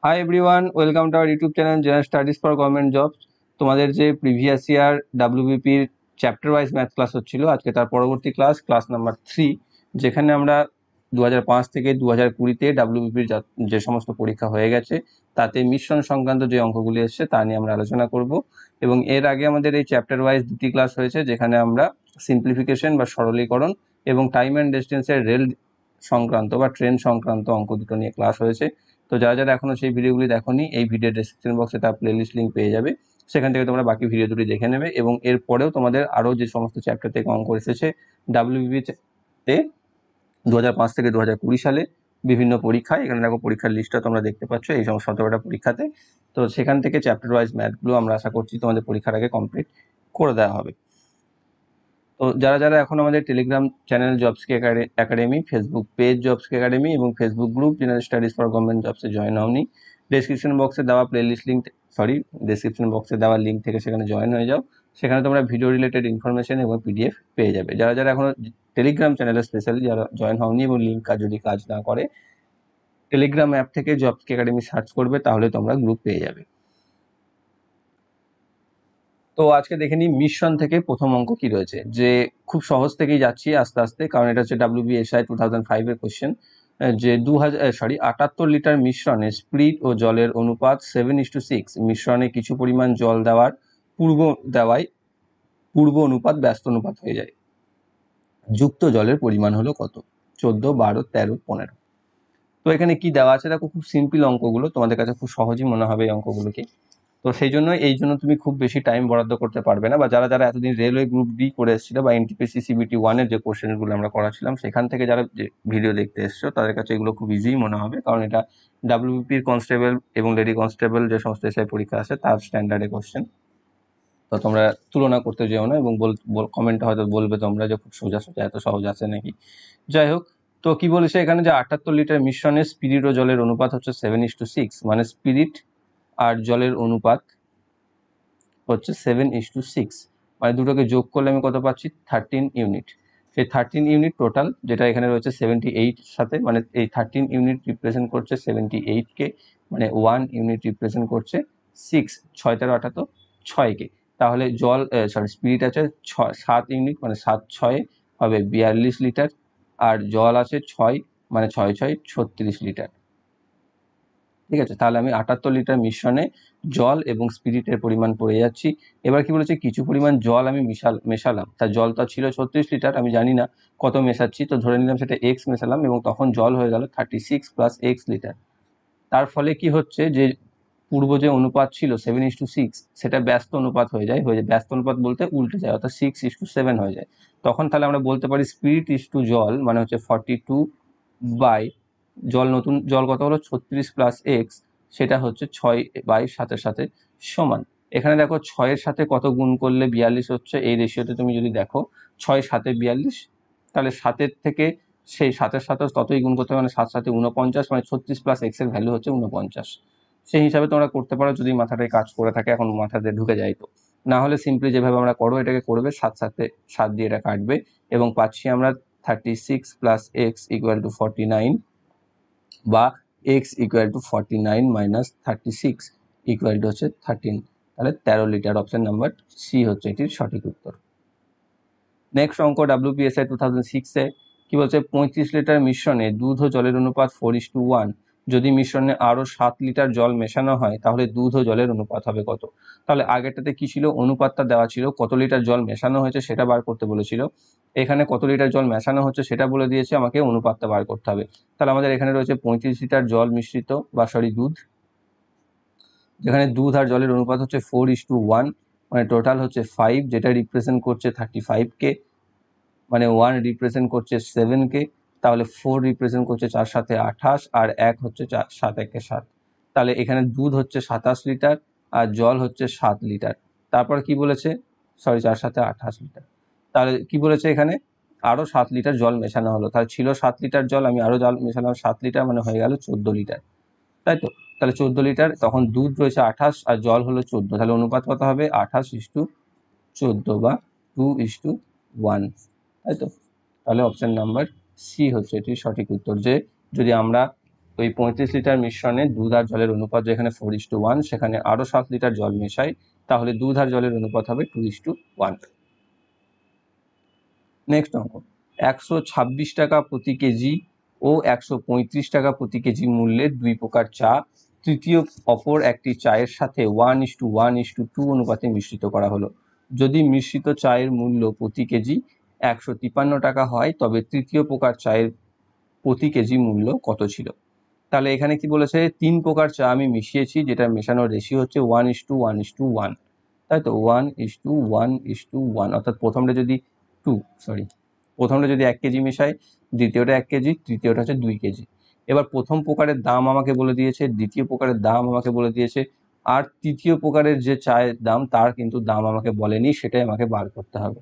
High everyone, welcome to our YouTube channel general studies for government jobs. তোমাদের যে previous year ডাব্লিউবিপির chapter wise math class হচ্ছিল, আজকে তার পরবর্তী ক্লাস নাম্বার 3, যেখানে আমরা 2005 থেকে 2020-তে ডাব্লিউবিপির যে সমস্ত পরীক্ষা হয়ে গেছে তাতে মিশ্রণ সংক্রান্ত যে অঙ্কগুলি এসছে তা নিয়ে আমরা আলোচনা করব। এবং এর আগে আমাদের এই চ্যাপ্টার ওয়াইজ দুটি ক্লাস হয়েছে, যেখানে আমরা সিম্পলিফিকেশন বা সরলীকরণ এবং টাইম অ্যান্ড ডিস্টেন্সের রেল সংক্রান্ত বা ট্রেন সংক্রান্ত অঙ্ক দুটো নিয়ে ক্লাস হয়েছে। তো যারা যারা এখনো সেই ভিডিওগুলি দেখোনি, এই ভিডিও ডেসক্রিপশন বক্সে তার প্লেলিস্ট লিঙ্ক পেয়ে যাবে, সেখান থেকে তোমরা বাকি ভিডিও দুটি দেখে নেবে। এবং এরপরেও তোমাদের আরও যে সমস্ত চ্যাপ্টার থেকে অঙ্ক এসেছে ডাব্লিউবিপিতে 2005 থেকে 2020 সালে বিভিন্ন পরীক্ষায়, এখানে দেখো পরীক্ষার লিস্টটা তোমরা দেখতে পাচ্ছ এই সমস্ত 17টা পরীক্ষাতে। তো সেখান থেকে চ্যাপ্টার ওয়াইজ ম্যাথগুলো আমরা আশা করছি তোমাদের পরীক্ষার আগে কমপ্লিট করে দেওয়া হবে। তো যারা যারা এখন আমাদের টেলিগ্রাম চ্যানেল জবসকে একাডেমি, ফেসবুক পেজ জবসকে একাডেমি এবং Facebook group general studies for government জবসে জয়েন হওনি, ডেসক্রিপশন বক্সে দেওয়া প্লেলিস্ট লিঙ্ক ডেসক্রিপশন বক্সে দেওয়া লিঙ্ক থেকে সেখানে জয়েন হয়ে যাও। সেখানে তোমরা ভিডিও রিলেটেড ইনফরমেশন এবং পিডিএফ পেয়ে যাবে। যারা যারা এখনো টেলিগ্রাম চ্যানেলে স্পেশালি যারা জয়েন হওনি এবং লিঙ্ক যদি কাজ না করে, টেলিগ্রাম অ্যাপ থেকে জবসকে একাডেমি সার্চ করবে, তাহলে তোমরা গ্রুপ পেয়ে যাবে। তো আজকে দেখে নিই মিশ্রণ থেকে প্রথম অঙ্ক কি রয়েছে, যে খুব সহজ থেকেই যাচ্ছি আস্তে আস্তে, কারণ এটা হচ্ছে WBSI 2005 এর কোশ্চেন। যে 78 লিটার মিশ্রণে স্পিরিট ও জলের অনুপাত 7:6, মিশ্রণে কিছু পরিমাণ জল দেওয়ায় পূর্ব অনুপাত ব্যস্ত অনুপাত হয়ে যায়। যুক্ত জলের পরিমাণ হলো কত? 14, 12, 13, 15। তো এখানে কি দেওয়া আছে দেখো, খুব সিম্পল অঙ্কগুলো, তোমাদের কাছে খুব সহজই মনে হবে এই অঙ্কগুলোকে। তো সেই জন্য তুমি খুব বেশি টাইম বরাদ্দ করতে পারবে না, বা যারা যারা এতদিন রেলওয়ে গ্রুপ ডি করে এসেছিল বা এনটিপিসি CBT 1-এর যে কোশ্চেনগুলো আমরা করাছিলাম সেখান থেকে যারা ভিডিও দেখতে এসছো, তাদের কাছে এগুলো খুব ইজিই মনে হবে, কারণ এটা ডাব্লিউবিপির কনস্টেবল এবং লেডি কনস্টেবল যে সমস্ত এসআই পরীক্ষা আছে তার স্ট্যান্ডার্ডের কোশ্চেন। তো তোমরা তুলনা করতে যেও না, এবং কমেন্টে হয়তো বলবে তোমরা যে খুব সোজা সোজা, এত সহজ আছে নাকি। যাই হোক, তো কি বলেছে এখানে, যে 78 লিটার মিশ্রণে স্পিরিট ও জলের অনুপাত হচ্ছে 7:6, মানে স্পিরিট আর জলের অনুপাত হচ্ছে 7:6, মানে দুটোকে যোগ করলে আমি কত পাচ্ছি? 13 ইউনিট। সেই 13 ইউনিট টোটাল, যেটা এখানে রয়েছে 78 সাথে, মানে এই 13 ইউনিট রিপ্রেজেন্ট করছে 78কে, মানে 1 ইউনিট রিপ্রেজেন্ট করছে 6, 6 তেরো 78, 6কে। তাহলে জল স্পিরিট আছে 7 ইউনিট, মানে 7 6 হবে 42 লিটার, আর জল আছে 6, মানে 6 6 36 লিটার। ঠিক আছে, তাহলে আমি 78 লিটার মিশ্রণে জল এবং স্পিরিটের পরিমাণ পড়ে যাচ্ছি। এবার কি বলেছে, কিছু পরিমাণ জল আমি মেশালাম। তার জলটা ছিল 36 লিটার, আমি জানি না কত মেশাচ্ছি, তো ধরে নিলাম সেটা x মেশালাম, এবং তখন জল হয়ে গেল 36 + x লিটার। তার ফলে কি হচ্ছে, যে পূর্ব যে অনুপাত ছিল 7:6, সেটা ব্যস্ত অনুপাত হয়ে যায়। ব্যস্ত অনুপাত বলতে উল্টে যায়, অর্থাৎ 6:7 হয়ে যায়। তখন তাহলে আমরা বলতে পারি স্পিরিট জল মানে হচ্ছে 42 বাই নতুন জল কত হলো 36 + x, সেটা হচ্ছে 6/7 সমান। এখানে দেখো 6-এর সাথে কত গুণ করলে 42 হচ্ছে, এই রেশিওতে তুমি যদি দেখো 6 7 42, তাহলে 7-এর থেকে সেই 7-এর সাথে ততই গুণ করতে হবে, মানে 7 7 49, মানে 36 + x এর ভ্যালু হচ্ছে 49। সেই হিসাবে তোমরা করতে পারো, যদি মাথাটায় কাজ করে থাকে, এখন মাথাতে ঢুকে যায়। তো না হলে সিম্পলি যেভাবে আমরা করবো, এটাকে করবে 7 7 7 দিয়ে এটা কাটবে, এবং পাচ্ছি আমরা 36 + x = 49, বা x = 49 - 36 হচ্ছে 13। তাহলে 13 লিটার। অপশন নাম্বার সি হচ্ছে এটির সঠিক উত্তর। নেক্সট অঙ্ক WPSI 2006-এ কি বলছে, 35 লিটার মিশ্রণে দুধ ও জলের অনুপাত 4:1, যদি মিশ্রণে আরো 7 লিটার জল মেশানো হয়, তাহলে দুধ ও জলের অনুপাত হবে কত? তাহলে আগেরটাতে কি ছিল, অনুপাতটা দেওয়া ছিল, কত লিটার জল মেশানো হয়েছে সেটা বার করতে বলেছিল। এখানে কত লিটার জল মেশানো হচ্ছে সেটা বলে দিয়েছে, আমাকে অনুপাতটা বার করতে হবে। তাহলে আমাদের এখানে রয়েছে 35 লিটার জল মিশ্রিত, বা দুধ, যেখানে দুধ আর জলের অনুপাত হচ্ছে 4:1, মানে টোটাল হচ্ছে 5, যেটা রিপ্রেজেন্ট করছে 35কে, মানে 1 রিপ্রেজেন্ট করছে 7কে, তাহলে 4 রিপ্রেজেন্ট করছে 4 7 28, আর 1 হচ্ছে 7 1 7। তাহলে এখানে দুধ হচ্ছে 27 লিটার আর জল হচ্ছে 7 লিটার। তারপর কি বলেছে, 4 7 28 লিটার। তাহলে কি বলেছে, এখানে আরো 7 লিটার জল মেশানো হলো। তাহলে ছিল 7 লিটার জল, আমি আরো জল মেশালাম 7 লিটার, মানে হয়ে গেল 14 লিটার, তাই তো। তাহলে 14 লিটার, তখন দুধ রয়েছে 28 আর জল হলো 14, তাহলে অনুপাত কত হবে, 28:14, বা 2:1, তাই তো। তাহলে অপশন নাম্বার সি হচ্ছে এটির সঠিক উত্তর, যে যদি আমরা ওই 35 লিটার মিশ্রণে দুধ আর জলের অনুপাত যেখানে 4:1, সেখানে আরও 7 লিটার জল মেশাই, তাহলে দুধ আর জলের অনুপাত হবে 2:1। নেক্সট অঙ্ক, 126 টাকা প্রতি কেজি ও 135 টাকা প্রতি কেজি মূল্যের দুই প্রকার চা তৃতীয় অপর একটি চায়ের সাথে 1:1:2 অনুপাতে মিশ্রিত করা হলো। যদি মিশ্রিত চায়ের মূল্য প্রতি কেজি 153 টাকা হয়, তবে তৃতীয় প্রকার চায়ের প্রতি কেজি মূল্য কত ছিল? তাহলে এখানে কি বলেছে, 3 প্রকার চা আমি মিশিয়েছি, যেটা মেশানোর রেশিও হচ্ছে 1:1:1, তাই তো 1:1:1, অর্থাৎ প্রথমটা যদি 1 কেজি মেশাই, দ্বিতীয়টা 1 কেজি, তৃতীয়টা হচ্ছে 2 কেজি। এবার প্রথম প্রকারের দাম আমাকে বলে দিয়েছে, দ্বিতীয় প্রকারের দাম আমাকে বলে দিয়েছে, আর তৃতীয় প্রকারের যে চায়ের দাম তার কিন্তু দাম আমাকে বলেনি, সেটাই আমাকে বার করতে হবে।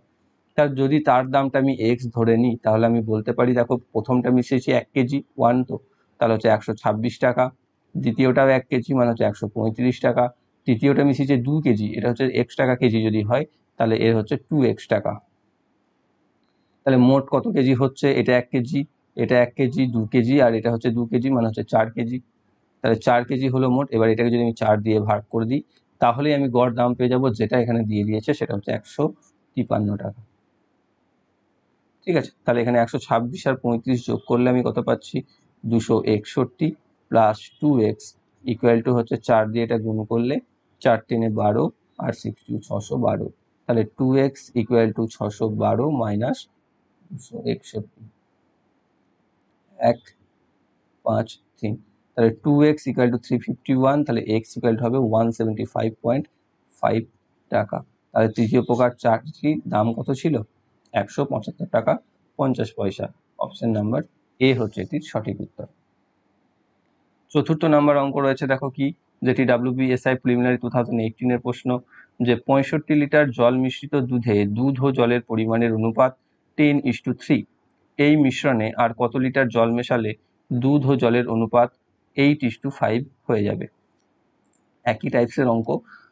তার যদি তার দামটা আমি এক্স ধরে নিই, তাহলে আমি বলতে পারি, দেখো প্রথমটা মিশিয়েছি 1 কেজি 1, তো তাহলে হচ্ছে 126 টাকা, দ্বিতীয়টাও 1 কেজি মানে হচ্ছে 135 টাকা, তৃতীয়টা মিশিয়েছে 2 কেজি, এটা হচ্ছে x টাকা কেজি যদি হয়, তাহলে এর হচ্ছে 2x টাকা। তাহলে মোট কত কেজি হচ্ছে, এটা 1 কেজি, এটা 1 কেজি, 2 কেজি, আর এটা হচ্ছে 2 কেজি মানে হচ্ছে 4 কেজি। তাহলে 4 কেজি হলো মোট। এবার এটাকে যদি আমি 4 দিয়ে ভাগ করে দিই, তাহলেই আমি গড় দাম পেয়ে যাব, যেটা এখানে দিয়ে দিয়েছে, সেটা হচ্ছে 153 টাকা। ঠিক আছে, তাহলে এখানে 126 আর 35 যোগ করলে আমি কত পাচ্ছি, 261 প্লাস 2x ইকুয়াল টু হচ্ছে 4 দিয়ে এটা গুণ করলে 4 3 12 আর 6 612, তাহলে 2x ইকুয়াল টু 612 মাইনাস 261, 1 5 3, তাহলে 2x ইকুয়াল টু 351, তাহলে x ইকুয়াল টু হবে 175.5 টাকা। তাহলে তৃতীয় প্রকার চাটির দাম কত ছিল, 175 টাকা 50 পয়সা। অপশন নাম্বার এ হচ্ছে এটির সঠিক উত্তর। চতুর্থ নাম্বার অঙ্ক রয়েছে, দেখো কি, যেটি WBSI প্রিলিমিনারি 2018 এর প্রশ্ন, যে 65 লিটার জল মিশ্রিত দুধে দুধ ও জলের পরিমাণের অনুপাত 10:3, এই মিশ্রণে আর কত লিটার জল মেশালে দুধ ও জলের অনুপাত 8:5 হয়ে যাবে? একই টাইপসের অঙ্ক।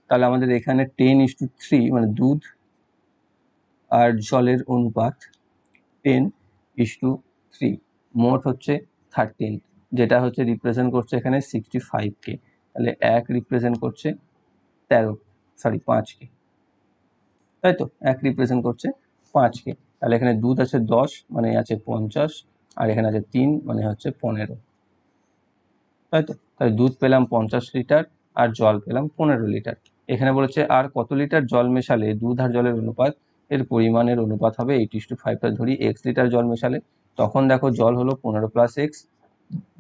তাহলে আমাদের এখানে 10:3 মানে দুধ আর জলের অনুপাত 10:3, মোট হচ্ছে 13, যেটা হচ্ছে রিপ্রেজেন্ট করছে এখানে 65কে। তাহলে 1 রিপ্রেজেন্ট করছে 5কে, তাই তো 1 রিপ্রেজেন্ট করছে 5কে। তাহলে এখানে দুধ আছে 10 মানে আছে 50, আর এখানে আছে 3 মানে হচ্ছে 15, তাই তো। তাহলে দুধ পেলাম 50 লিটার আর জল পেলাম 15 লিটার। এখানে বলেছে আর কত লিটার জল মেশালে দুধ আর জলের অনুপাত এর পরিমাণের অনুপাত হবে 8:5। ধরি x লিটার জল মেশালে, তখন দেখো জল হলো 15 প্লাস এক্স,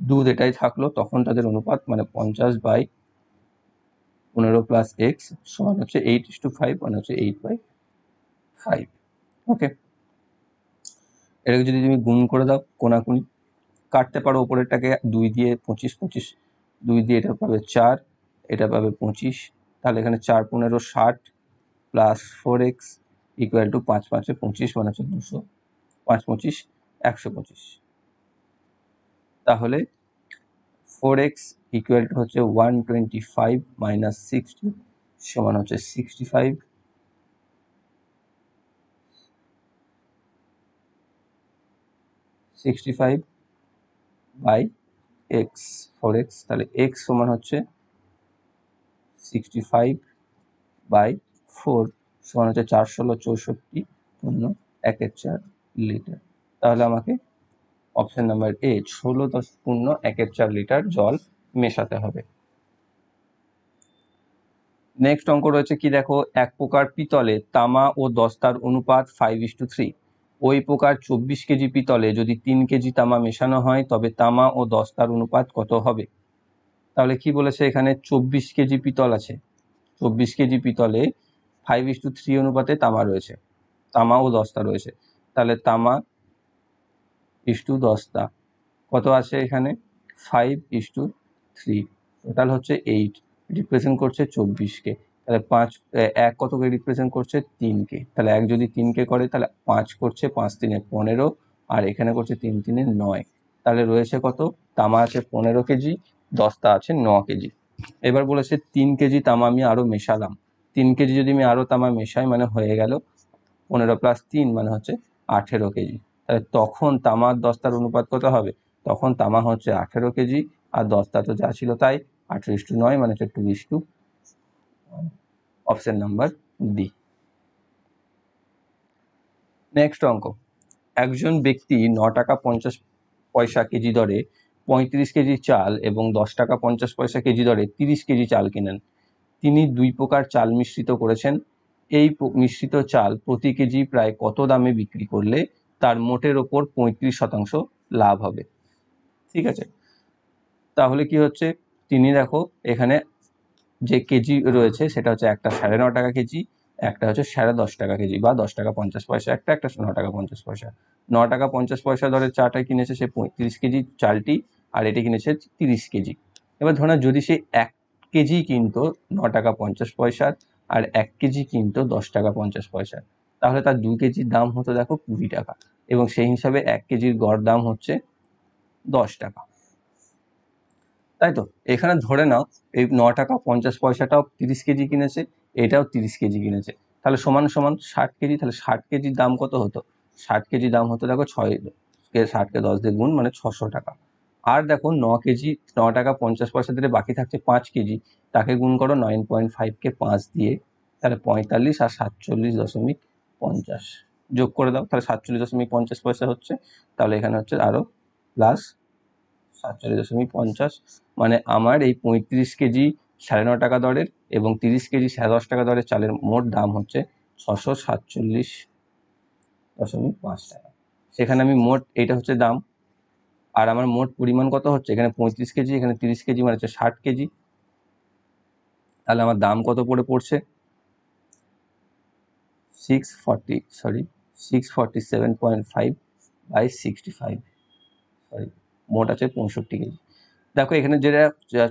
দুধ এটাই থাকলো, তখন তাদের অনুপাত মানে 50/15 প্লাস এক্স সমান হচ্ছে 8:5 মানে হচ্ছে 8/5। ওকে, এটাকে যদি তুমি গুণ করে দাও, কোনাকুনি কাটতে পারো, ওপরেরটাকে 2 দিয়ে 25 25, 2 দিয়ে এটা পাবে 4, এটা পাবে 25, তাহলে এখানে 4 15 60 প্লাস 4x ইকুয়াল টু 5 5 25 মানে হচ্ছে 200, 5 25 125। তাহলে 4x ইকুয়াল টু হচ্ছে 125 মাইনাস 60 সমান হচ্ছে 65, 65 বাই এক্স, 4x, তাহলে x সমান হচ্ছে 65/4 সমান হচ্ছে 4 16 64 পূর্ণ 1/4 লিটার। তাহলে আমাকে অপশন নাম্বার এ 16.1/4 লিটার জল মেশাতে হবে। নেক্সট অঙ্ক রয়েছে কি, দেখো, এক প্রকার পিতলে তামা ও দস্তার অনুপাত 5:3, ওই প্রকার 24 কেজি পিতলে যদি 3 কেজি তামা মেশানো হয়, তবে তামা ও দস্তার অনুপাত কত হবে? তাহলে কি বলেছে, এখানে 24 কেজি পিতল আছে, 24 কেজি পিতলে 5:3 অনুপাতে তামা রয়েছে, তামা ও দস্তা রয়েছে। তাহলে তামা ইস্টু দস্তা কত আছে, এখানে 5:3, টোটাল হচ্ছে 8, রিপ্রেজেন্ট করছে 24কে। তাহলে 1 কতকে রিপ্রেজেন্ট করছে, 3কে। তাহলে 1 যদি 3কে করে, তাহলে 5 করছে, 5 3 15, আর এখানে করছে 3 3 9। তাহলে রয়েছে কত, তামা আছে 15 কেজি, দস্তা আছে 9 কেজি। এবার বলেছে 3 কেজি তামা আমি আরো মেশালাম, 3 কেজি যদি আমি আরো তামা মেশাই মানে হয়ে গেল 15 প্লাস 3 মানে হচ্ছে 18 কেজি। তাহলে তখন তামার দস্তার অনুপাত কত হবে, তখন তামা হচ্ছে 18 কেজি আর 10টা তো যা ছিল তাই, 18:9 মানে হচ্ছে 2:1। Option number D. নেক্সট অঙ্ক, একজন ব্যক্তি 9 টাকা 50 পয়সা কেজি দরে 35 কেজি চাল এবং 10 টাকা 50 পয়সা কেজি দরে 30 কেজি চাল কেনেন। তিনি 2 প্রকার চাল মিশ্রিত করেছেন। এই মিশ্রিত চাল প্রতি কেজি প্রায় কত দামে বিক্রি করলে তার মোটের ওপর 35% লাভ হবে? ঠিক আছে, তাহলে কি হচ্ছে, তিনি দেখো এখানে যে কেজি রয়েছে সেটা হচ্ছে একটা 9.5 টাকা কেজি, একটা হচ্ছে 10.5 টাকা কেজি, বা 10 টাকা 50 পয়সা একটা, একটা 9 টাকা 50 পয়সা। 9 টাকা 50 পয়সা দরে চাটা কিনেছে সে 35 কেজি চালটি, আর এটি কিনেছে 30 কেজি। এবার ধরো যদি সে 1 কেজি কিনতো 9 টাকা 50 পয়সার, আর 1 কেজি কিনতো 10 টাকা 50 পয়সার, তাহলে তার 2 কেজির দাম হতো দেখো 20 টাকা, এবং সেই হিসাবে 1 কেজির গড় দাম হচ্ছে 10 টাকা। তাই তো, এখানে ধরে নাও এই 9 টাকা 50 পয়সাটাও 30 কেজি কিনেছে, এটাও 30 কেজি কিনেছে, তাহলে সমান সমান 60 কেজি। তাহলে 60 কেজির দাম কত হতো? 60 কেজির দাম হতো দেখো 60কে 10 দিয়ে গুণ মানে 600 টাকা। আর দেখো 9 টাকা 50 পয়সা দিলে বাকি থাকছে 5 কেজি, তাকে গুণ করো 9.5কে 5 দিয়ে, তাহলে 45 আর 47.50 যোগ করে দাও, তাহলে 47.50 পয়সা হচ্ছে। তাহলে এখানে হচ্ছে আরো প্লাস 47.50, মানে আমার এই 35 কেজি 9.5 টাকা দরের এবং 30 কেজি 10.5 টাকা দরের চালের মোট দাম হচ্ছে 647.5 টাকা। সেখানে আমি মোট, এইটা হচ্ছে দাম, আর আমার মোট পরিমাণ কত হচ্ছে, এখানে 35 কেজি, এখানে 30 কেজি, মানে হচ্ছে 60 কেজি। তাহলে আমার দাম কত পড়ছে 647.5 বাই 65, সরি, মোট আছে 65 কেজি। দেখো এখানে যেটা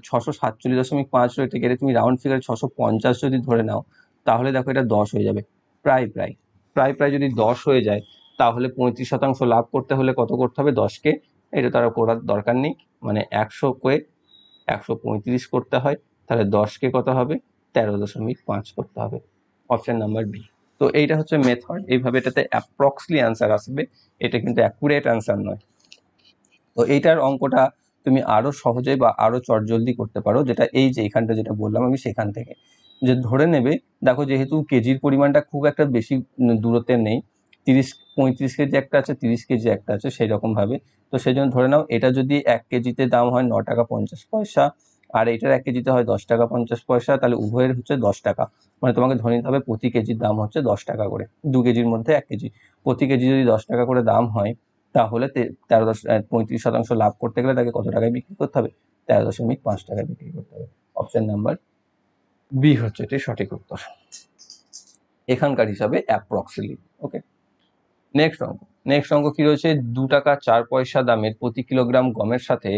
647.5 রয়েছে, এটা তুমি রাউন্ড ফিগারে 650 যদি ধরে নাও, তাহলে দেখো এটা 10 হয়ে যাবে। প্রায় প্রায় প্রায় প্রায় যদি 10 হয়ে যায়, তাহলে 35% লাভ করতে হলে কত করতে হবে? 10কে, এটা তারা করার দরকার নেই, মানে 100কে 135 করতে হয়, তাহলে 10কে কত হবে? 13.5 করতে হবে। Option number B. তো এইটা হচ্ছে মেথড, এইভাবে এটাতে অ্যাপ্রক্সলি অ্যান্সার আসবে, এটা কিন্তু অ্যাকুরেট অ্যান্সার নয়। তো এইটার অঙ্কটা তুমি আরো সহজে বা আরো চটজলদি করতে পারো, যেটা এই যে এখানটা যেটা বললাম আমি সেখান থেকে, যে ধরে নেবে, দেখো যেহেতু কেজির পরিমাণটা খুব একটা বেশি দূরত্বে নেই, 35 কেজি একটা আছে, 30 কেজি একটা আছে, সেই রকম ভাবে, তো সেই জন্য ধরে নাও এটা যদি 1 কেজিতে দাম হয় 9 টাকা 50 পয়সা, আর এটার 1 কেজিতে হয় 10 টাকা 50 পয়সা, তাহলে উভয়ের হচ্ছে 10 টাকা, মানে তোমাকে ধরে নিতে হবে প্রতি কেজির দাম হচ্ছে 10 টাকা করে, 2 কেজির মধ্যে 1 কেজি, প্রতি কেজি যদি 10 টাকা করে দাম হয়, তাহলে 35% লাভ করতে গেলে তাকে কত টাকায় বিক্রি করতে হবে? 13.5 টাকায় বিক্রি করতে হবে। অপশন নাম্বার বি হচ্ছে এটি সঠিক উত্তর এখানকার হিসাবে অ্যাপ্রক্সিমেটলি। ওকে, নেক্সট অঙ্ক কি রয়েছে? 2 টাকা 4 পয়সা দামের প্রতি কিলোগ্রাম গমের সাথে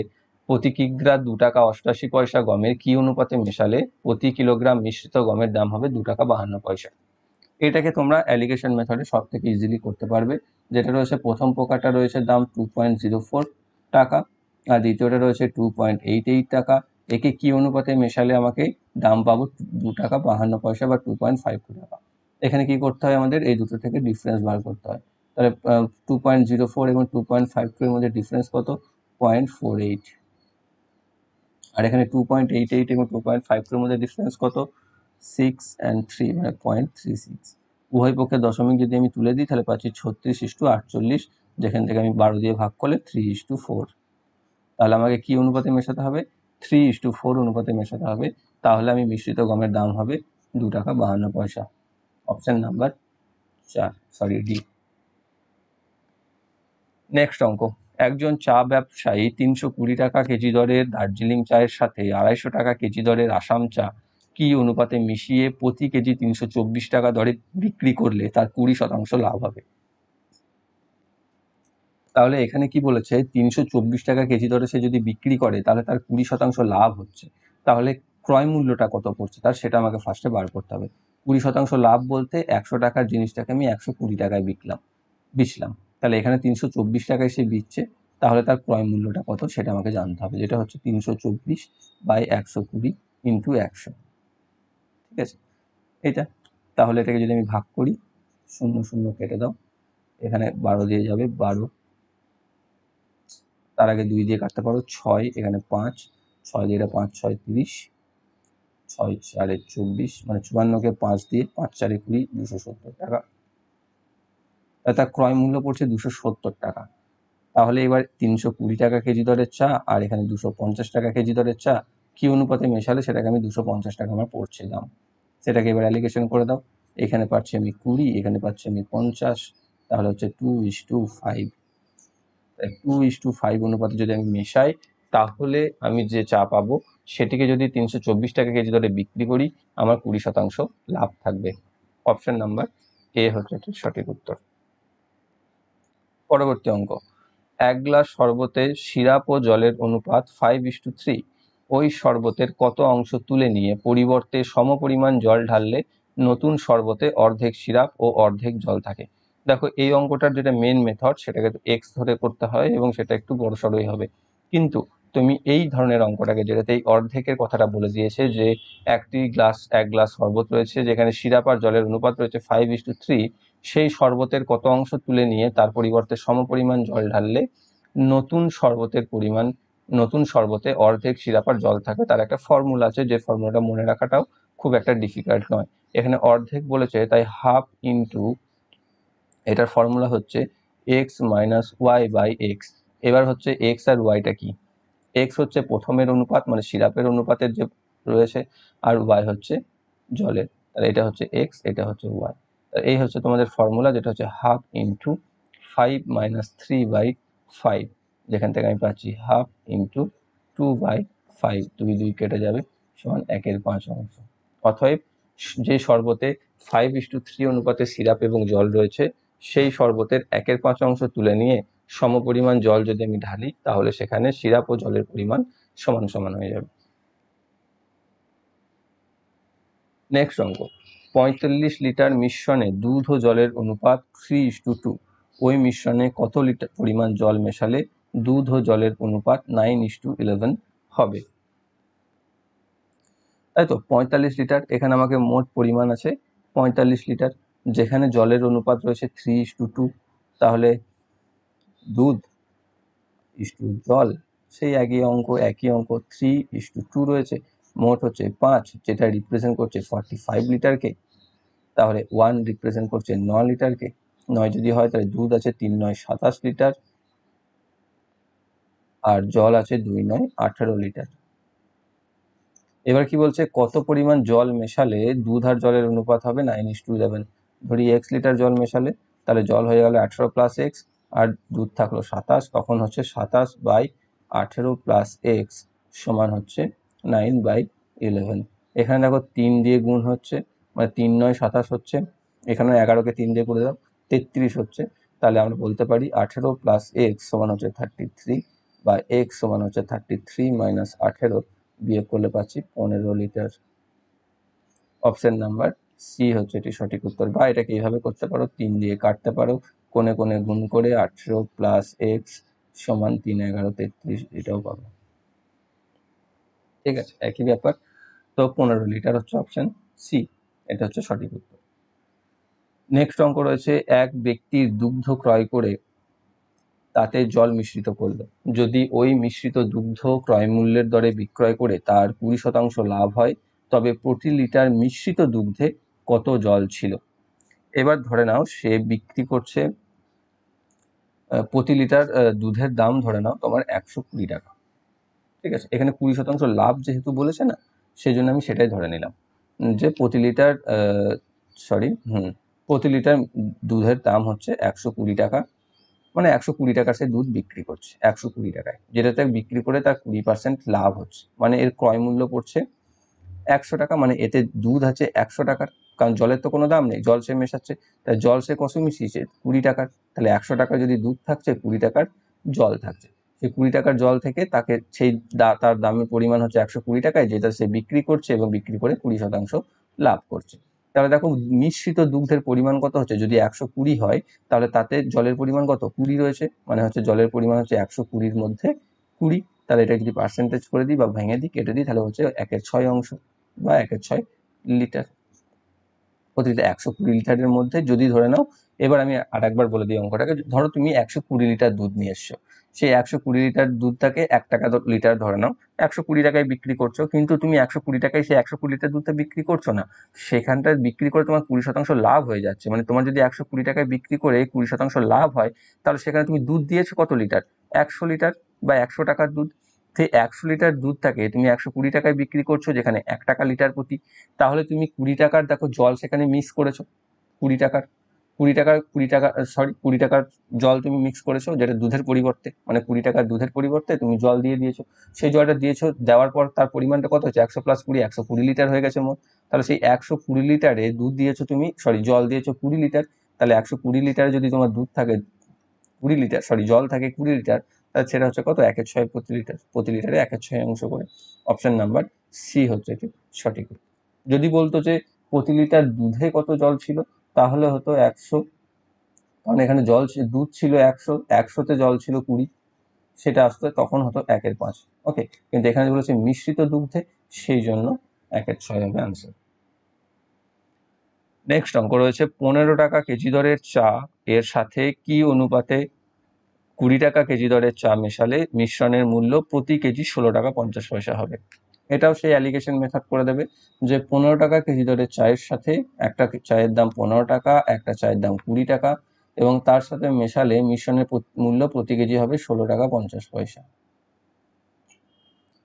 প্রতি কিগ্রা 2 টাকা 88 পয়সা গমের কি অনুপাতে মেশালে প্রতি কিলোগ্রাম মিশ্রিত গমের দাম হবে 2 টাকা 52 পয়সা? এটাকে তোমরা অ্যালিগেশন মেথডে সব থেকে ইজিলি করতে পারবে। যেটা রয়েছে, প্রথম প্রকারটা রয়েছে দাম 2.04 টাকা, আর দ্বিতীয়টা রয়েছে 2.88 টাকা। একে কি অনুপাতে মেশালে আমাকে দাম পাবো 2 টাকা 52 পয়সা বা 2.52 টাকা? এখানে কি করতে হয়, আমাদের এই দুটো থেকে ডিফারেন্স বার করতে হয়। তাহলে 2.04 এবং 2.52 এর মধ্যে ডিফারেন্স কত? 0.48। আর এখানে 2.88 এবং 2.52 এর মধ্যে ডিফারেন্স কত? 6 and 3, মানে 0.36। উভয় পক্ষে দশমিক যদি আমি তুলে দিই, তাহলে পাচ্ছি 36:48, যেখান থেকে আমি 12 দিয়ে ভাগ করলে 3:4। তাহলে আমাকে কি অনুপাতে মেশাতে হবে? 3:4 অনুপাতে মেশাতে হবে, তাহলে আমি মিশ্রিত গমের দাম হবে 2 টাকা 52 পয়সা। Option number 4, sorry, D. Next অঙ্ক, একজন চা ব্যবসায়ী 320 টাকা কেজি দরের দার্জিলিং চায়ের সাথে 250 টাকা কেজি দরের আসাম চা কি অনুপাতে মিশিয়ে প্রতি কেজি 324 টাকা দরে বিক্রি করলে তার 20% লাভ হবে? তাহলে এখানে কি বলেছে, 324 টাকা কেজি দরে সে যদি বিক্রি করে, তাহলে তার 20% লাভ হচ্ছে, তাহলে ক্রয় মূল্যটা কত পড়ছে তার, সেটা আমাকে ফার্স্টে বার করতে হবে। 20% লাভ বলতে 100 টাকার জিনিসটাকে আমি 120 টাকায় বেচলাম, তাহলে এখানে 324 টাকায় সে বিচ্ছে, তাহলে তার ক্রয় মূল্যটা কত সেটা আমাকে জানতে হবে, যেটা হচ্ছে 324 বাই 120 ইন্টু 100। ঠিক আছে, এটা, তাহলে এটাকে যদি আমি ভাগ করি, 0 0 কেটে দাও, এখানে 12 দিয়ে যাবে, 12, তার আগে 2 দিয়ে কাটতে পারো, 6, এখানে 5, 6 দিয়ে 5 6 30, 6 4 24, মানে 54কে 5 দিয়ে 5 4 20, 270 টাকা। তার ক্রয় মূল্য পড়ছে 270 টাকা। তাহলে এবার 320 টাকা কেজি দরের চা আর এখানে 250 টাকা কেজি দরের চা কি অনুপাতে মেশালে সেটাকে আমি 250 টাকা আমার পড়ছে দাম, সেটাকে এবার অ্যালিগেশন করে দাও। এখানে পাচ্ছি আমি 20, এখানে পাচ্ছি আমি 50, তাহলে হচ্ছে 2:5। 2:5 অনুপাতে যদি আমি মেশাই তাহলে আমি যে চা পাবো সেটিকে যদি 324 টাকা কেজি দরে বিক্রি করি আমার 20% লাভ থাকবে। অপশন নাম্বার এ হচ্ছে সঠিক উত্তর। পরবর্তী অঙ্ক, 1 গ্লাস শরবতে সিরাপ ও জলের অনুপাত 5:3। ওই শরবতের কত অংশ তুলে নিয়ে পরিবর্তে সমপরিমাণ জল ঢাললে নতুন শরবতে অর্ধেক সিরাপ ও অর্ধেক জল থাকে। দেখো এই অঙ্কটার যেটা মেন মেথড সেটাকে তো এক্স ধরে করতে হয় এবং সেটা একটু বড়সড়ই হবে, কিন্তু তুমি এই ধরনের অঙ্কটাকে যেটাতে এই অর্ধেকের কথাটা বলে দিয়েছে যে এক গ্লাস শরবত রয়েছে যেখানে সিরাপ আর জলের অনুপাত রয়েছে 5:3, সেই শরবতের কত অংশ তুলে নিয়ে তার পরিবর্তে সমপরিমাণ জল ঢাললে নতুন শরবতে অর্ধেক সিরাপ আর জল থাকে, তার একটা ফর্মুলা আছে যে ফর্মুলাটা মনে রাখাটাও খুব একটা ডিফিকাল্ট নয়। এখানে অর্ধেক বলেছে তাই হাফ ইন্টু, এটার ফর্মুলা হচ্ছে x minus y by x. এবার হচ্ছে এক্স আর ওয়াইটা কি, এক্স হচ্ছে প্রথমের অনুপাত মানে সিরাপের অনুপাতের যে রয়েছে, আর ওয়াই হচ্ছে জলের, তাহলে এটা হচ্ছে এক্স, এটা হচ্ছে ওয়াই। এই হচ্ছে তোমাদের ফর্মুলা, যেটা হচ্ছে হাফ ইন্টু 5 মাইনাস 3/5, যেখান থেকে আমি পাচ্ছি হাফ ইন্টু 2/5, 2 2 কেটে যাবে সমান 1/5 অংশ। অতএব যে শরবতে 5:3 অনুপাতে সিরাপ এবং জল রয়েছে সেই শরবতের 1/5 অংশ তুলে নিয়ে সমপরিমাণ জল যদি আমি ঢালি তাহলে সেখানে সিরাপ ও জলের পরিমাণ সমান সমান হয়ে যাবে। নেক্সট অঙ্ক, 45 লিটার মিশ্রণে দুধ ও জলের অনুপাত 3:2। ওই মিশ্রণে কত লিটার পরিমাণ জল মেশালে দুধ ও জলের অনুপাত 9:11 হবে। তাই তো 45 লিটার, এখানে আমাকে মোট পরিমাণ আছে 45 লিটার, যেখানে জলের অনুপাত রয়েছে 3:2, তাহলে দুধ ইস্টু জল সেই একই অঙ্ক 3:2 রয়েছে, মোট হচ্ছে 5, যেটা রিপ্রেজেন্ট করছে 45 লিটারকে, তাহলে 1 রিপ্রেজেন্ট করছে 9 লিটারকে। 9 যদি হয় তাহলে দুধ আছে 3 9 27 লিটার আর জল আছে 2 9 18 লিটার। এবার কি বলছে, কত পরিমাণ জল মেশালে দুধ আর জলের অনুপাত হবে 9:11। ধরি x লিটার জল মেশালে, তাহলে জল হয়ে গেল 18 প্লাস এক্স আর দুধ থাকলো 27, তখন হচ্ছে 27/18 প্লাস এক্স সমান হচ্ছে 9/11। এখানে দেখো 3 দিয়ে গুণ হচ্ছে, মানে 3 9 27 হচ্ছে, এখানে 11কে 3 দিয়ে করে দাও 33 হচ্ছে, তাহলে আমরা বলতে পারি 18 প্লাস এক্স সমান হচ্ছে 33 বা এক্স সমান হচ্ছে 33 মাইনাস 18 বিয়োগ করলে পাচ্ছি 15 লিটার। অপশন নাম্বার সি হচ্ছে এটি সঠিক উত্তর। বা এটাকে এইভাবে করতে পারো, 3 দিয়ে কাটতে পারো, কোণে কোণে গুণ করে 18 প্লাস এক্স সমান 3 11 33, এটাও পাবো। ঠিক আছে, একই ব্যাপার। তো 15 লিটার হচ্ছে অপশন সি, এটা হচ্ছে সঠিক উত্তর। নেক্সট অঙ্ক রয়েছে, এক ব্যক্তির দুগ্ধ ক্রয় করে তাতে জল মিশ্রিত করলো, যদি ওই মিশ্রিত দুগ্ধ ক্রয় মূল্যের দরে বিক্রয় করে তার 20% লাভ হয় তবে প্রতি লিটার মিশ্রিত দুগ্ধে কত জল ছিল। এবার ধরে নাও সে বিক্রি করছে, প্রতি লিটার দুধের দাম ধরে নাও তোমার 120 টাকা। ঠিক আছে, এখানে 20% লাভ যেহেতু বলেছে না, সেই জন্য আমি সেটাই ধরে নিলাম যে প্রতি লিটার প্রতি লিটার দুধের দাম হচ্ছে 120 টাকা, মানে 120 টাকার সে দুধ বিক্রি করছে 120 টাকায়, যেটাতে বিক্রি করে তার 20% লাভ হচ্ছে, মানে এর ক্রয় মূল্য পড়ছে 100 টাকা, মানে এতে দুধ আছে 100 টাকার, কারণ জলের তো কোনো দাম নেই, জল সে মেশাচ্ছে, তাই জল সে কত মিশিয়েছে 20 টাকার, তাহলে 100 টাকা যদি দুধ থাকছে 20 টাকার জল থাকছে, সেই 20 টাকার জল থেকে তাকে সেই তার দামের পরিমাণ হচ্ছে 120 টাকায়, যেটা সে বিক্রি করছে এবং বিক্রি করে 20% লাভ করছে। তাহলে দেখো মিশ্রিত দুগ্ধের পরিমাণ কত হচ্ছে, যদি 120 হয় তাহলে তাতে জলের পরিমাণ কত 20 রয়েছে, মানে হচ্ছে জলের পরিমাণ হচ্ছে 120-র মধ্যে 20, তাহলে এটা যদি পার্সেন্টেজ করে দিই বা ভেঙে দিই কেটে দিই তাহলে হচ্ছে 1/6 অংশ বা 1/6 লিটার। প্রতিটা 120 লিটারের মধ্যে যদি ধরে নাও, এবার আমি আর একবার বলে দিই অঙ্কটাকে, ধরো তুমি 120 লিটার দুধ নিয়ে এসছো, সেই 120 লিটার দুধটাকে 1 টাকা লিটার ধরে নাও, 120 টাকায় বিক্রি করছো, কিন্তু তুমি 120 টাকায় সেই 120 লিটার দুধটা বিক্রি করছো না, সেখানটা বিক্রি করে তোমার 20% লাভ হয়ে যাচ্ছে। মানে তোমার যদি 120 টাকায় বিক্রি করে 20% লাভ হয়, তাহলে সেখানে তুমি দুধ দিয়েছো কত লিটার? 100 লিটার বা 100 টাকার দুধ। সেই 100 লিটার দুধটাকে তুমি 120 টাকায় বিক্রি করছো, যেখানে 1 টাকা লিটার প্রতি। তাহলে তুমি 20 টাকার দেখো জল সেখানে মিক্স করেছো, 20 টাকার 20 টাকার জল তুমি মিক্স করেছো, যেটা দুধের পরিবর্তে, মানে 20 টাকার দুধের পরিবর্তে তুমি জল দিয়ে দিয়েছো। সেই জলটা দিয়েছো, দেওয়ার পর তার পরিমাণটা কত হচ্ছে? 100 + 20, 120 লিটার হয়ে গেছে মোট। তাহলে সেই 120 লিটারে দুধ দিয়েছো তুমি, জল দিয়েছো 20 লিটার। তাহলে 120 লিটারে যদি তোমার দুধ থাকে 20 লিটার, জল থাকে 20 লিটার, তাহলে সেটা হচ্ছে কত? 1/6 প্রতি লিটার, প্রতি লিটারে 1/6 অংশ করে। অপশন নাম্বার সি হচ্ছে এটি সঠিক। যদি বলতো যে প্রতি লিটার দুধে কত জল ছিল, তাহলে হতো 100, কারণ এখানে দুধ ছিল 100, 100তে জল ছিল 20, সেটা আসতো, তখন হতো 1/5। ওকে, কিন্তু এখানে বলেছে মিশ্রিত দুগ্ধে, সেই জন্য 1/6 হবে আনসার। নেক্সট অঙ্ক রয়েছে 15 টাকা কেজি দরের চা এর সাথে কি অনুপাতে 20 টাকা কেজি দরের চা মেশালে মিশ্রণের মূল্য প্রতি কেজি 16 টাকা 50 পয়সা হবে। এটাও সেই অ্যালিগেশন মেথড করে দেবে যে 15 টাকা কেজি দরের চায়ের সাথে একটা চায়ের দাম 15 টাকা, একটা চায়ের দাম 20 টাকা, এবং তার সাথে মেশালে মিশ্রণের মূল্য প্রতি কেজি হবে 16 টাকা 50 পয়সা।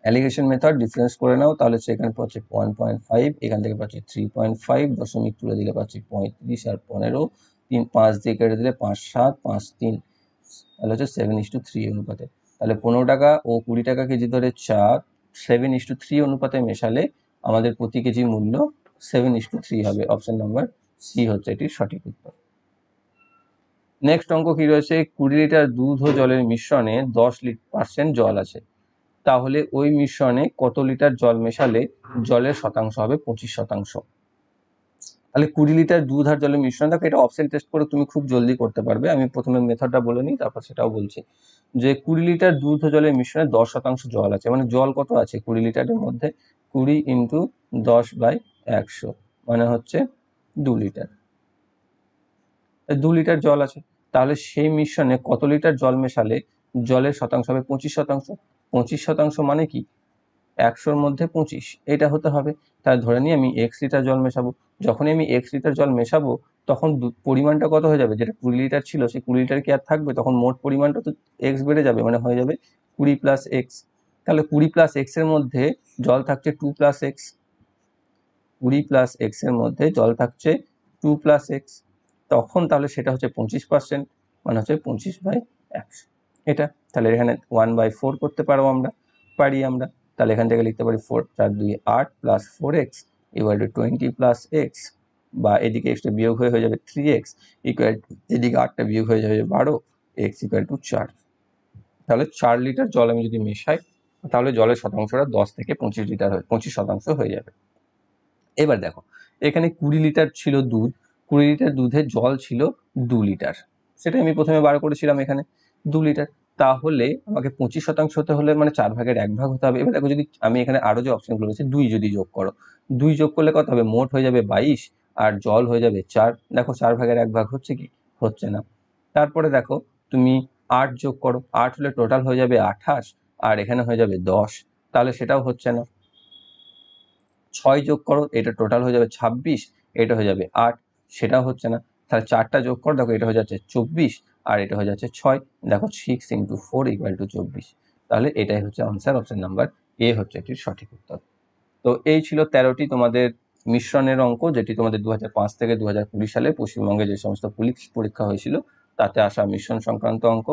অ্যালিগেশন মেথড ডিফারেন্স করে নাও, তাহলে সেখানে পাচ্ছি 1.5, এখান থেকে পাচ্ছি 3.5, দশমিক তুলে দিলে পাচ্ছি 35 আর 15, 5 দিয়ে কেটে দিলে 5 7 5 3, তাহলে হচ্ছে 7:3 অনুপাতে। তাহলে 15 টাকা ও 20 টাকা কেজি দরে চা 7:3 অনুপাতে মেশালে আমাদের প্রতি কেজি মূল্য 7:3 হবে। অপশন নাম্বার সি হচ্ছে এটির সঠিক উত্তর। নেক্সট অঙ্ক কি রয়েছে? 20 লিটার দুধ ও জলের মিশ্রণে 10% জল আছে, তাহলে ওই মিশ্রণে কত লিটার জল মেশালে জলের শতাংশ হবে 25%। তাহলে 20 লিটার দুধ আর জলের মিশ্রণ, দেখো এটা অপশন টেস্ট করে তুমি খুব জলদি করতে পারবে। আমি প্রথমে মেথডটা বলে নিই, তারপর সেটাও বলছি। যে 20 লিটার দুধ ও জলের মিশ্রণে 10% জল আছে, মানে জল কত আছে 20 লিটারের মধ্যে? 20 × 10/100, মানে হচ্ছে 2 লিটার। 2 লিটার জল আছে, তাহলে সেই মিশ্রণে কত লিটার জল মেশালে জলের শতাংশ হবে 25%। 25% মানে কি? 100-র মধ্যে 25, এটা হতে হবে। তাহলে ধরে নিই আমি x লিটার জল মেশাবো। যখনই আমি x লিটার জল মেশাবো, তখন পরিমাণটা কত হয়ে যাবে? যেটা 20 লিটার ছিল, সেই 20 লিটার কি আর থাকবে? তখন মোট পরিমাণটা তো x বেড়ে যাবে, মানে হয়ে যাবে 20 + x। তাহলে 20 + x এর মধ্যে জল থাকছে 2 + x, 20 + x এর মধ্যে জল থাকছে 2 + x, তখন তাহলে সেটা হচ্ছে 25%, মানে হচ্ছে 25/100 এটা। তাহলে এখানে 1/4 করতে পারি আমরা। তাহলে এখান থেকে লিখতে পারি 4 4 2 8 + 4x = 20 + x, বা এদিকে x টা বিয়োগ হয়ে যাবে 3x ইকুয়াল টু, এদিকে 8টা বিয়োগ হয়ে যাবে 12, x = 4। তাহলে 4 লিটার জল আমি যদি মেশাই, তাহলে জলের শতাংশটা 10 থেকে 25 লিটার 25% হয়ে যাবে। এবার দেখো, এখানে 20 লিটার ছিল দুধ, 20 লিটার দুধে জল ছিল 2 লিটার, সেটা আমি প্রথমে বার করেছিলাম এখানে 2 লিটার। তাহলে আমাকে 25% হতে হলে মানে 4/1 হতে হবে। এবার দেখো, যদি আমি এখানে আরো যে অপশনগুলো রয়েছে 2 যদি যোগ করো, 2 যোগ করলে কত হবে? মোট হয়ে যাবে 22 আর জল হয়ে যাবে 4। দেখো 4/1 হচ্ছে কি? হচ্ছে না। তারপরে দেখো তুমি 8 যোগ করো, 8 হলে টোটাল হয়ে যাবে 28 আর এখানে হয়ে যাবে 10, তাহলে সেটাও হচ্ছে না। 6 যোগ করো, এটা টোটাল হয়ে যাবে 26, এটা হয়ে যাবে 8, সেটাও হচ্ছে না। তাহলে 4টা যোগ করো, দেখো এটা হয়ে যাচ্ছে 24 আর এটা হয়ে যাচ্ছে 6, দেখো 6 × 4 = 24। তাহলে এটাই হচ্ছে আনসার, অপশন নাম্বার এ হচ্ছে এটির সঠিক উত্তর। তো এই ছিল 13টি তোমাদের মিশ্রণের অঙ্ক, যেটি তোমাদের 2005 থেকে 2020 সালে পশ্চিমবঙ্গে যে সমস্ত পুলিশ পরীক্ষা হয়েছিল তাতে আসা মিশ্রণ সংক্রান্ত অঙ্ক।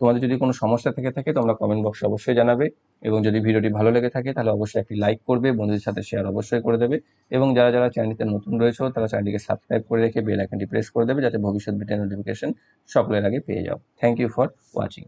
তোমাদের যদি কোনো সমস্যা থেকে থাকে তোমরা কমেন্ট বক্সে অবশ্যই জানাবে, এবং যদি ভিডিওটি ভালো লেগে থাকে তাহলে অবশ্যই একটি লাইক করবে, বন্ধুদের সাথে শেয়ার অবশ্যই করে দেবে, এবং যারা যারা চ্যানেলটিতে নতুন রয়েছে তারা চ্যানেলটিকে সাবস্ক্রাইব করে রেখে বেল আইকনটি প্রেস করে দেবে, যাতে ভবিষ্যৎ ভিডিও নোটিফিকেশন সকলের আগে পেয়ে যাও। Thank you for watching.